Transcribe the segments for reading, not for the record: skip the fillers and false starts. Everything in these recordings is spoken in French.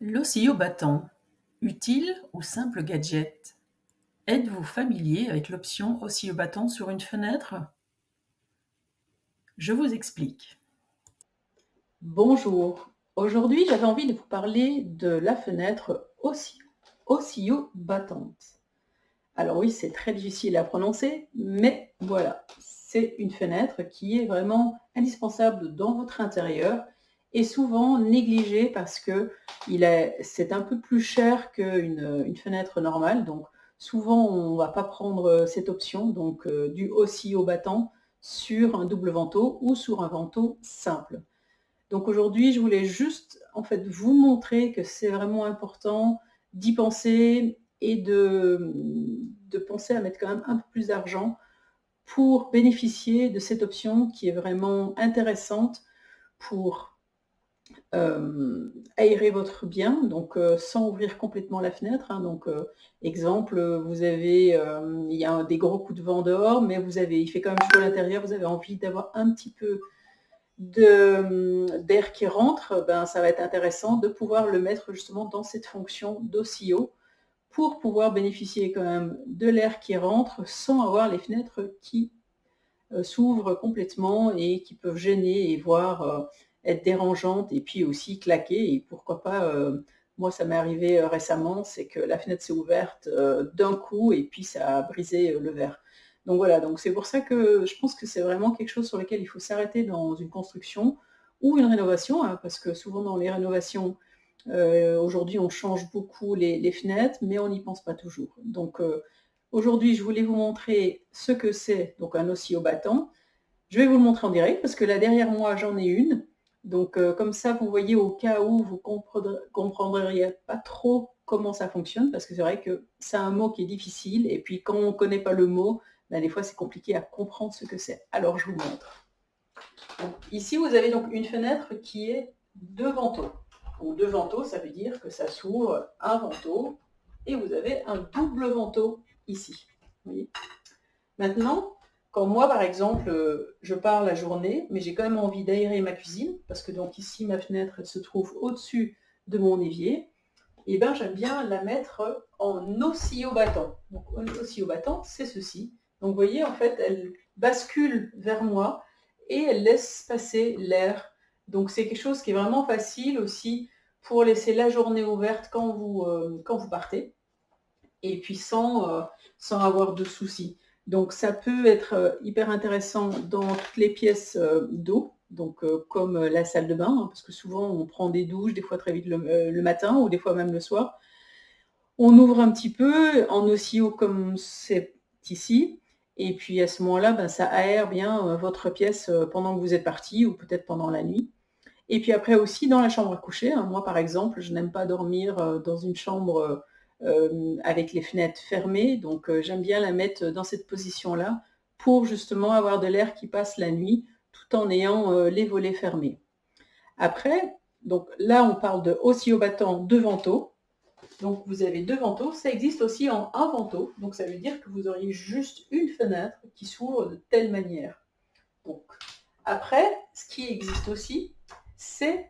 L'oscillo battant, utile ou simple gadget? Êtes-vous familier avec l'option oscillo battant sur une fenêtre? Je vous explique. Bonjour, aujourd'hui j'avais envie de vous parler de la fenêtre oscillo battante. Alors oui, c'est très difficile à prononcer, mais voilà, c'est une fenêtre qui est vraiment indispensable dans votre intérieur et souvent négligée parce que c'est un peu plus cher qu'une fenêtre normale. Donc souvent on ne va pas prendre cette option, donc du oscillo battant sur un double vantaux ou sur un vantaux simple. Donc aujourd'hui, je voulais juste en fait vous montrer que c'est vraiment important d'y penser et de penser à mettre quand même un peu plus d'argent pour bénéficier de cette option qui est vraiment intéressante pour aérer votre bien, donc sans ouvrir complètement la fenêtre, hein. Donc exemple, vous avez, il y a des gros coups de vent dehors, mais il fait quand même chaud à l'intérieur, vous avez envie d'avoir un petit peu d'air qui rentre, ben, ça va être intéressant de pouvoir le mettre justement dans cette fonction d'oscillo pour pouvoir bénéficier quand même de l'air qui rentre sans avoir les fenêtres qui s'ouvrent complètement et qui peuvent gêner et voire être dérangeantes et puis aussi claquer. Et pourquoi pas, moi ça m'est arrivé récemment, c'est que la fenêtre s'est ouverte d'un coup et puis ça a brisé le verre. Donc voilà, donc c'est pour ça que je pense que c'est vraiment quelque chose sur lequel il faut s'arrêter dans une construction ou une rénovation, hein, parce que souvent dans les rénovations, aujourd'hui on change beaucoup les fenêtres, mais on n'y pense pas toujours. Donc aujourd'hui, je voulais vous montrer ce que c'est donc un oscillo battant. Je vais vous le montrer en direct parce que là derrière moi, j'en ai une. Donc comme ça, vous voyez au cas où vous comprendriez pas trop comment ça fonctionne, parce que c'est vrai que c'est un mot qui est difficile et puis quand on ne connaît pas le mot, ben, des fois c'est compliqué à comprendre ce que c'est. Alors je vous montre. Donc, ici, vous avez donc une fenêtre qui est deux vantaux. Donc deux vantaux, ça veut dire que ça s'ouvre un vantaux et vous avez un double vantaux ici. Vous voyez. Maintenant, quand moi, par exemple, je pars la journée, mais j'ai quand même envie d'aérer ma cuisine, parce que donc ici, ma fenêtre, elle se trouve au-dessus de mon évier, et ben j'aime bien la mettre en oscillo battant. Donc, en oscillo battant, c'est ceci. Donc, vous voyez, en fait, elle bascule vers moi et elle laisse passer l'air. Donc, c'est quelque chose qui est vraiment facile aussi pour laisser la journée ouverte quand vous partez et puis sans avoir de soucis. Donc ça peut être hyper intéressant dans toutes les pièces d'eau, donc comme la salle de bain, hein, parce que souvent on prend des douches, des fois très vite le matin ou des fois même le soir. On ouvre un petit peu en oscillo comme c'est ici, et puis à ce moment-là, ben, ça aère bien votre pièce pendant que vous êtes parti ou peut-être pendant la nuit. Et puis après aussi dans la chambre à coucher, hein, moi par exemple, je n'aime pas dormir dans une chambre avec les fenêtres fermées, donc j'aime bien la mettre dans cette position-là pour justement avoir de l'air qui passe la nuit tout en ayant les volets fermés. Après, donc là on parle de oscillo battant de vantaux. Donc vous avez deux vantaux, ça existe aussi en un vantaux, donc ça veut dire que vous auriez juste une fenêtre qui s'ouvre de telle manière. Donc, après, ce qui existe aussi, c'est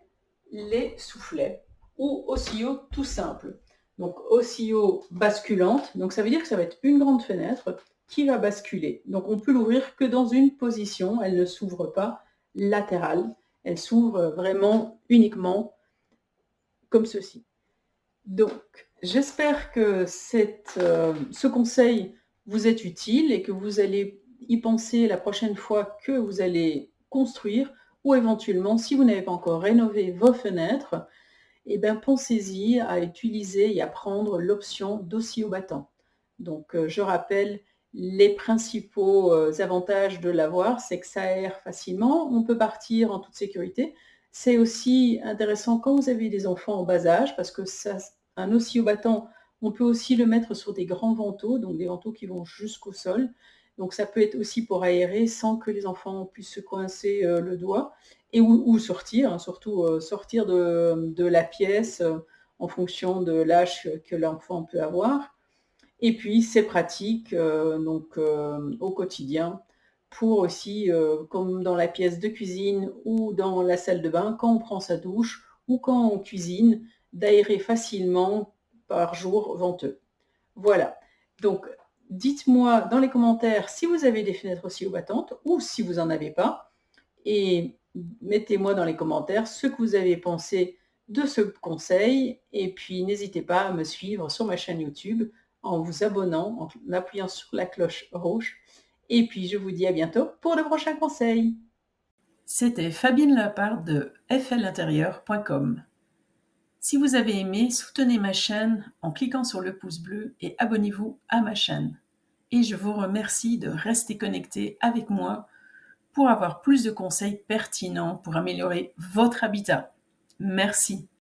les soufflets ou oscillo tout simple. Donc oscillo basculante, donc ça veut dire que ça va être une grande fenêtre qui va basculer. Donc on peut l'ouvrir que dans une position, elle ne s'ouvre pas latérale, elle s'ouvre vraiment uniquement comme ceci. Donc j'espère que ce conseil vous est utile et que vous allez y penser la prochaine fois que vous allez construire ou éventuellement si vous n'avez pas encore rénové vos fenêtres, eh bien, pensez-y à utiliser et à prendre l'option d'oscillo battant. Donc, je rappelle les principaux avantages de l'avoir, c'est que ça aère facilement, on peut partir en toute sécurité. C'est aussi intéressant quand vous avez des enfants en bas âge, parce que un oscillo battant, on peut aussi le mettre sur des grands vantaux, donc des vantaux qui vont jusqu'au sol. Donc, ça peut être aussi pour aérer sans que les enfants puissent se coincer le doigt ou sortir, hein, surtout sortir de la pièce en fonction de l'âge que l'enfant peut avoir. Et puis c'est pratique donc au quotidien pour aussi, comme dans la pièce de cuisine ou dans la salle de bain, quand on prend sa douche ou quand on cuisine, d'aérer facilement par jour venteux. Voilà. Donc, dites-moi dans les commentaires si vous avez des fenêtres oscillobattantes ou si vous n'en avez pas. Et mettez-moi dans les commentaires ce que vous avez pensé de ce conseil. Et puis, n'hésitez pas à me suivre sur ma chaîne YouTube en vous abonnant, en appuyant sur la cloche rouge. Et puis, je vous dis à bientôt pour de prochains conseils. C'était Fabienne Lapart de flintérieur.com. Si vous avez aimé, soutenez ma chaîne en cliquant sur le pouce bleu et abonnez-vous à ma chaîne. Et je vous remercie de rester connecté avec moi pour avoir plus de conseils pertinents pour améliorer votre habitat. Merci.